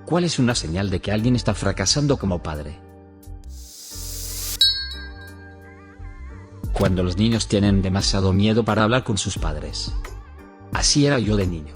¿Cuál es una señal de que alguien está fracasando como padre? Cuando los niños tienen demasiado miedo para hablar con sus padres. Así era yo de niño.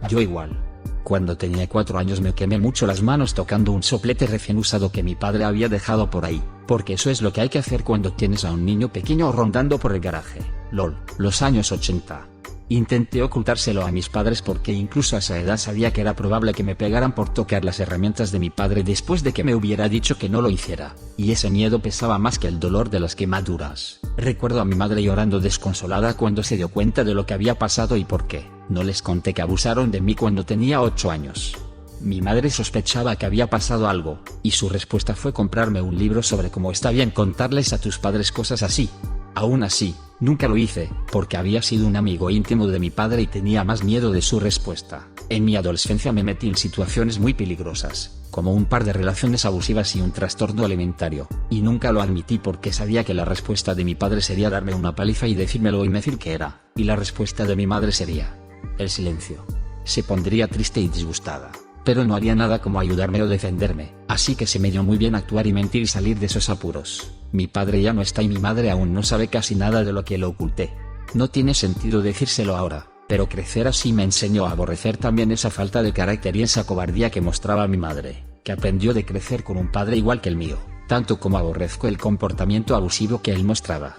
Yo igual. Cuando tenía 4 años me quemé mucho las manos tocando un soplete recién usado que mi padre había dejado por ahí, porque eso es lo que hay que hacer cuando tienes a un niño pequeño rondando por el garaje. LOL, los años 80. Intenté ocultárselo a mis padres porque incluso a esa edad sabía que era probable que me pegaran por tocar las herramientas de mi padre después de que me hubiera dicho que no lo hiciera, y ese miedo pesaba más que el dolor de las quemaduras. Recuerdo a mi madre llorando desconsolada cuando se dio cuenta de lo que había pasado y por qué. No les conté que abusaron de mí cuando tenía 8 años. Mi madre sospechaba que había pasado algo, y su respuesta fue comprarme un libro sobre cómo está bien contarles a tus padres cosas así. Aún así, nunca lo hice, porque había sido un amigo íntimo de mi padre y tenía más miedo de su respuesta. En mi adolescencia me metí en situaciones muy peligrosas, como un par de relaciones abusivas y un trastorno alimentario, y nunca lo admití porque sabía que la respuesta de mi padre sería darme una paliza y decírmelo y decir que era, y la respuesta de mi madre sería el silencio. Se pondría triste y disgustada, pero no haría nada como ayudarme o defenderme, así que se me dio muy bien actuar y mentir y salir de esos apuros. Mi padre ya no está y mi madre aún no sabe casi nada de lo que le oculté. No tiene sentido decírselo ahora, pero crecer así me enseñó a aborrecer también esa falta de carácter y esa cobardía que mostraba mi madre, que aprendió de crecer con un padre igual que el mío, tanto como aborrezco el comportamiento abusivo que él mostraba.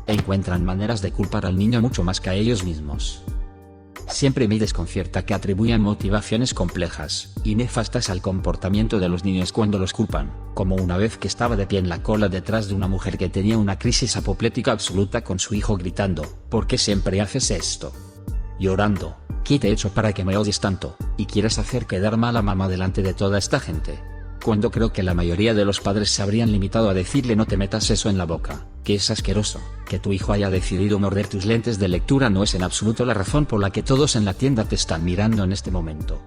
Encuentran maneras de culpar al niño mucho más que a ellos mismos. Siempre me desconcierta que atribuyan motivaciones complejas y nefastas al comportamiento de los niños cuando los culpan, como una vez que estaba de pie en la cola detrás de una mujer que tenía una crisis apoplética absoluta con su hijo gritando, ¿por qué siempre haces esto? Llorando, ¿qué te he hecho para que me odies tanto, y quieres hacer quedar mal a mamá delante de toda esta gente? Cuando creo que la mayoría de los padres se habrían limitado a decirle no te metas eso en la boca, que es asqueroso. Que tu hijo haya decidido morder tus lentes de lectura no es en absoluto la razón por la que todos en la tienda te están mirando en este momento.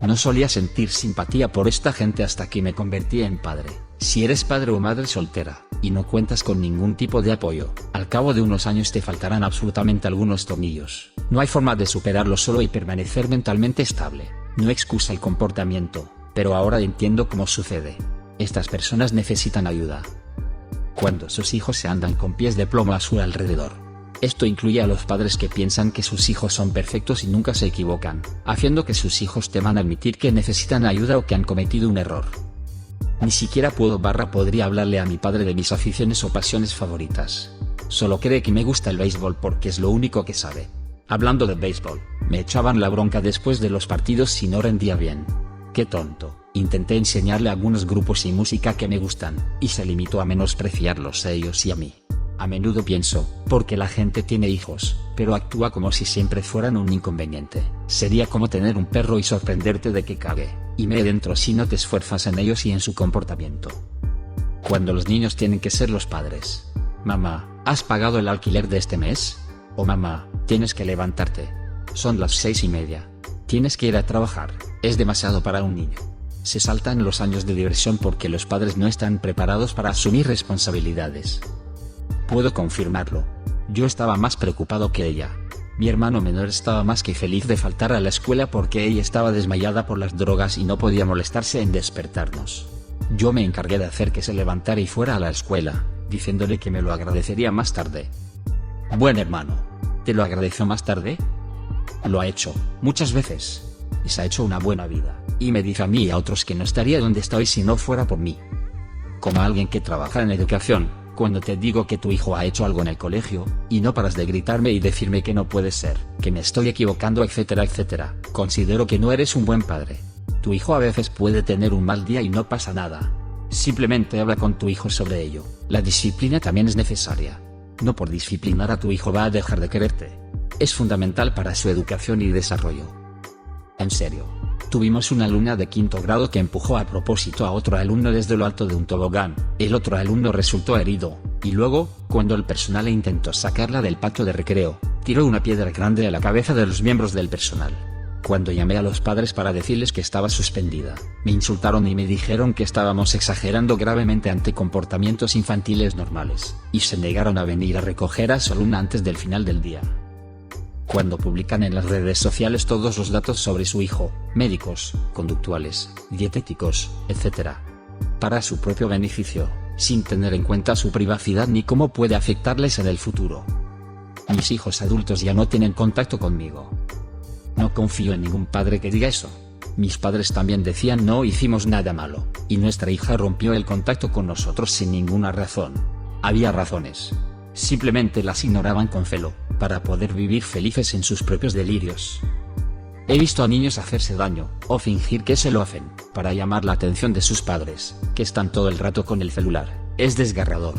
No solía sentir simpatía por esta gente hasta que me convertí en padre. Si eres padre o madre soltera, y no cuentas con ningún tipo de apoyo, al cabo de unos años te faltarán absolutamente algunos tornillos. No hay forma de superarlo solo y permanecer mentalmente estable. No excusa el comportamiento, pero ahora entiendo cómo sucede. Estas personas necesitan ayuda. Cuando sus hijos se andan con pies de plomo a su alrededor. Esto incluye a los padres que piensan que sus hijos son perfectos y nunca se equivocan, haciendo que sus hijos teman admitir que necesitan ayuda o que han cometido un error. Ni siquiera podría hablarle a mi padre de mis aficiones o pasiones favoritas. Solo cree que me gusta el béisbol porque es lo único que sabe. Hablando de béisbol, me echaban la bronca después de los partidos si no rendía bien. Qué tonto. Intenté enseñarle algunos grupos y música que me gustan, y se limitó a menospreciarlos a ellos y a mí. A menudo pienso, porque la gente tiene hijos, pero actúa como si siempre fueran un inconveniente. Sería como tener un perro y sorprenderte de que cague, y me dentro si no te esfuerzas en ellos y en su comportamiento. Cuando los niños tienen que ser los padres. Mamá, ¿has pagado el alquiler de este mes? O mamá, tienes que levantarte. Son las 6:30. Tienes que ir a trabajar. Es demasiado para un niño. Se saltan los años de diversión porque los padres no están preparados para asumir responsabilidades. Puedo confirmarlo. Yo estaba más preocupado que ella. Mi hermano menor estaba más que feliz de faltar a la escuela porque ella estaba desmayada por las drogas y no podía molestarse en despertarnos. Yo me encargué de hacer que se levantara y fuera a la escuela, diciéndole que me lo agradecería más tarde. Buen hermano. ¿Te lo agradeció más tarde? Lo ha hecho, muchas veces. Y se ha hecho una buena vida, y me dice a mí y a otros que no estaría donde estoy si no fuera por mí. Como alguien que trabaja en educación, cuando te digo que tu hijo ha hecho algo en el colegio, y no paras de gritarme y decirme que no puede ser, que me estoy equivocando etcétera etcétera, considero que no eres un buen padre. Tu hijo a veces puede tener un mal día y no pasa nada. Simplemente habla con tu hijo sobre ello. La disciplina también es necesaria. No por disciplinar a tu hijo va a dejar de quererte. Es fundamental para su educación y desarrollo. En serio. Tuvimos una alumna de 5º grado que empujó a propósito a otro alumno desde lo alto de un tobogán. El otro alumno resultó herido, y luego, cuando el personal intentó sacarla del patio de recreo, tiró una piedra grande a la cabeza de los miembros del personal. Cuando llamé a los padres para decirles que estaba suspendida, me insultaron y me dijeron que estábamos exagerando gravemente ante comportamientos infantiles normales, y se negaron a venir a recoger a su alumna antes del final del día. Cuando publican en las redes sociales todos los datos sobre su hijo, médicos, conductuales, dietéticos, etc. Para su propio beneficio, sin tener en cuenta su privacidad ni cómo puede afectarles en el futuro. Mis hijos adultos ya no tienen contacto conmigo. No confío en ningún padre que diga eso. Mis padres también decían no hicimos nada malo, y nuestra hija rompió el contacto con nosotros sin ninguna razón. Había razones. Simplemente las ignoraban con celo, para poder vivir felices en sus propios delirios. He visto a niños hacerse daño, o fingir que se lo hacen, para llamar la atención de sus padres, que están todo el rato con el celular. Es desgarrador.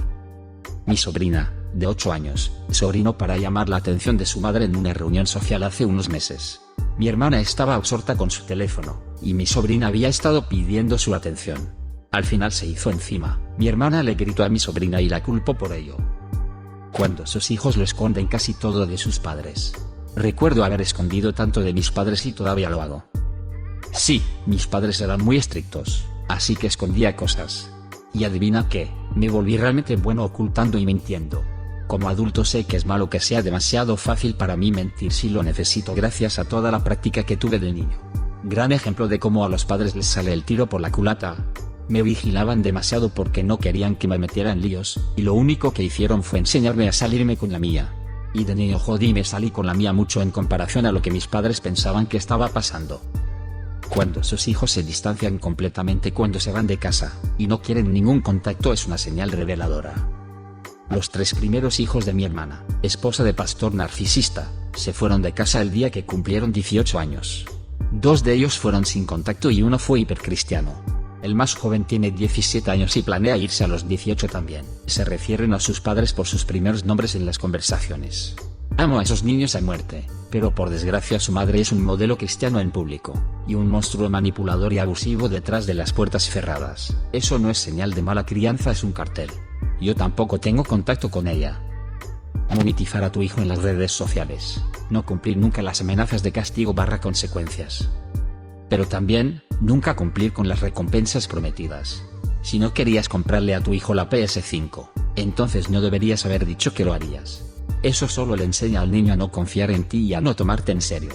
Mi sobrina, de 8 años, se orinó para llamar la atención de su madre en una reunión social hace unos meses. Mi hermana estaba absorta con su teléfono, y mi sobrina había estado pidiendo su atención. Al final se hizo encima. Mi hermana le gritó a mi sobrina y la culpó por ello. Cuando sus hijos lo esconden casi todo de sus padres. Recuerdo haber escondido tanto de mis padres y todavía lo hago. Sí, mis padres eran muy estrictos, así que escondía cosas. Y adivina qué, me volví realmente bueno ocultando y mintiendo. Como adulto sé que es malo que sea demasiado fácil para mí mentir si lo necesito gracias a toda la práctica que tuve de niño. Gran ejemplo de cómo a los padres les sale el tiro por la culata. Me vigilaban demasiado porque no querían que me metiera en líos, y lo único que hicieron fue enseñarme a salirme con la mía. Y de niño jodí y me salí con la mía mucho en comparación a lo que mis padres pensaban que estaba pasando. Cuando sus hijos se distancian completamente cuando se van de casa, y no quieren ningún contacto es una señal reveladora. Los 3 primeros hijos de mi hermana, esposa de pastor narcisista, se fueron de casa el día que cumplieron 18 años. 2 de ellos fueron sin contacto y uno fue hipercristiano. El más joven tiene 17 años y planea irse a los 18 también. Se refieren a sus padres por sus primeros nombres en las conversaciones. Amo a esos niños a muerte, pero por desgracia su madre es un modelo cristiano en público, y un monstruo manipulador y abusivo detrás de las puertas cerradas. Eso no es señal de mala crianza, es un cartel. Yo tampoco tengo contacto con ella. Monetizar a tu hijo en las redes sociales. No cumplir nunca las amenazas de castigo / consecuencias. Pero también, nunca cumplir con las recompensas prometidas. Si no querías comprarle a tu hijo la PS5, entonces no deberías haber dicho que lo harías. Eso solo le enseña al niño a no confiar en ti y a no tomarte en serio.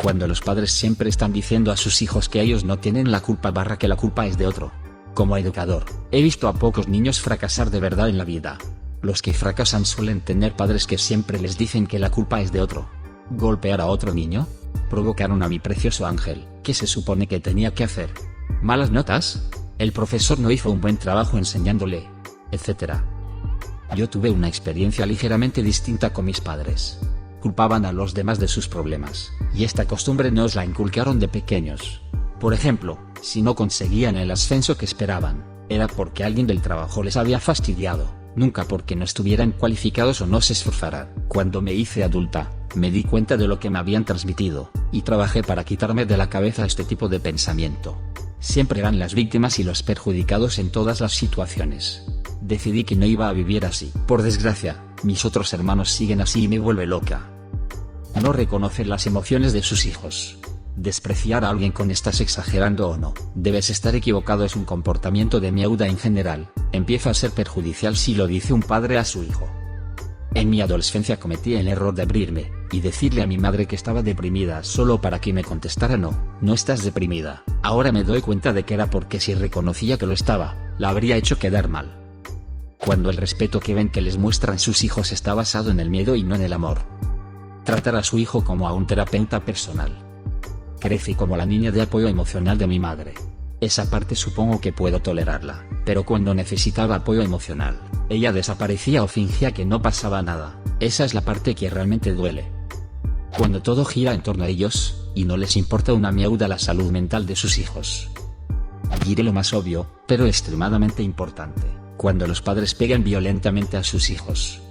Cuando los padres siempre están diciendo a sus hijos que ellos no tienen la culpa / que la culpa es de otro. Como educador, he visto a pocos niños fracasar de verdad en la vida. Los que fracasan suelen tener padres que siempre les dicen que la culpa es de otro. ¿Golpear a otro niño? Provocaron a mi precioso ángel, ¿qué se supone que tenía que hacer? ¿Malas notas? El profesor no hizo un buen trabajo enseñándole, etc. Yo tuve una experiencia ligeramente distinta con mis padres. Culpaban a los demás de sus problemas, y esta costumbre nos la inculcaron de pequeños. Por ejemplo, si no conseguían el ascenso que esperaban, era porque alguien del trabajo les había fastidiado, nunca porque no estuvieran cualificados o no se esforzaran. Cuando me hice adulta, me di cuenta de lo que me habían transmitido, y trabajé para quitarme de la cabeza este tipo de pensamiento. Siempre eran las víctimas y los perjudicados en todas las situaciones. Decidí que no iba a vivir así. Por desgracia, mis otros hermanos siguen así y me vuelve loca. No reconocer las emociones de sus hijos. Despreciar a alguien con estás exagerando o no. Debes estar equivocado es un comportamiento de miauda en general. Empieza a ser perjudicial si lo dice un padre a su hijo. En mi adolescencia cometí el error de abrirme, y decirle a mi madre que estaba deprimida solo para que me contestara no estás deprimida. Ahora me doy cuenta de que era porque si reconocía que lo estaba, la habría hecho quedar mal. Cuando el respeto que ven que les muestran sus hijos está basado en el miedo y no en el amor. Tratar a su hijo como a un terapeuta personal. Crecí como la niña de apoyo emocional de mi madre. Esa parte supongo que puedo tolerarla, pero cuando necesitaba apoyo emocional, ella desaparecía o fingía que no pasaba nada. Esa es la parte que realmente duele. Cuando todo gira en torno a ellos, y no les importa una miauda la salud mental de sus hijos. Diré lo más obvio, pero extremadamente importante, cuando los padres pegan violentamente a sus hijos.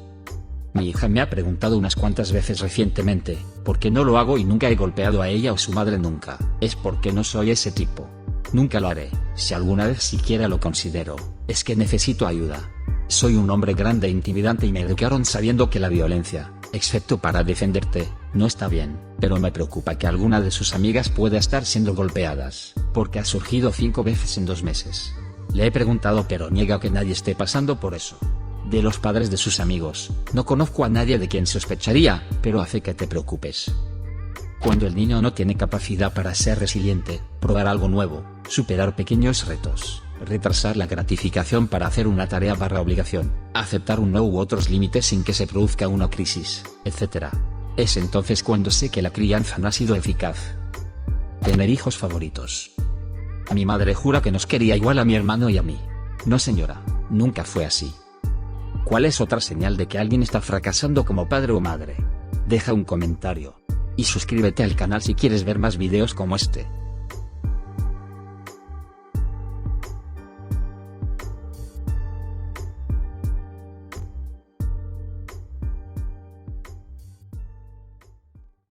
Mi hija me ha preguntado unas cuantas veces recientemente, ¿por qué no lo hago y nunca he golpeado a ella o su madre nunca? Es porque no soy ese tipo. Nunca lo haré, si alguna vez siquiera lo considero, es que necesito ayuda. Soy un hombre grande e intimidante y me educaron sabiendo que la violencia, excepto para defenderte, no está bien, pero me preocupa que alguna de sus amigas pueda estar siendo golpeadas, porque ha surgido 5 veces en 2 meses. Le he preguntado pero niega que nadie esté pasando por eso. de los padres de sus amigos. No conozco a nadie de quien sospecharía, pero hace que te preocupes. Cuando el niño no tiene capacidad para ser resiliente, probar algo nuevo, superar pequeños retos, retrasar la gratificación para hacer una tarea barra obligación, aceptar un no u otros límites sin que se produzca una crisis, etc. Es entonces cuando sé que la crianza no ha sido eficaz. Tener hijos favoritos. Mi madre jura que nos quería igual a mi hermano y a mí. No señora, nunca fue así. ¿Cuál es otra señal de que alguien está fracasando como padre o madre? Deja un comentario. Y suscríbete al canal si quieres ver más videos como este.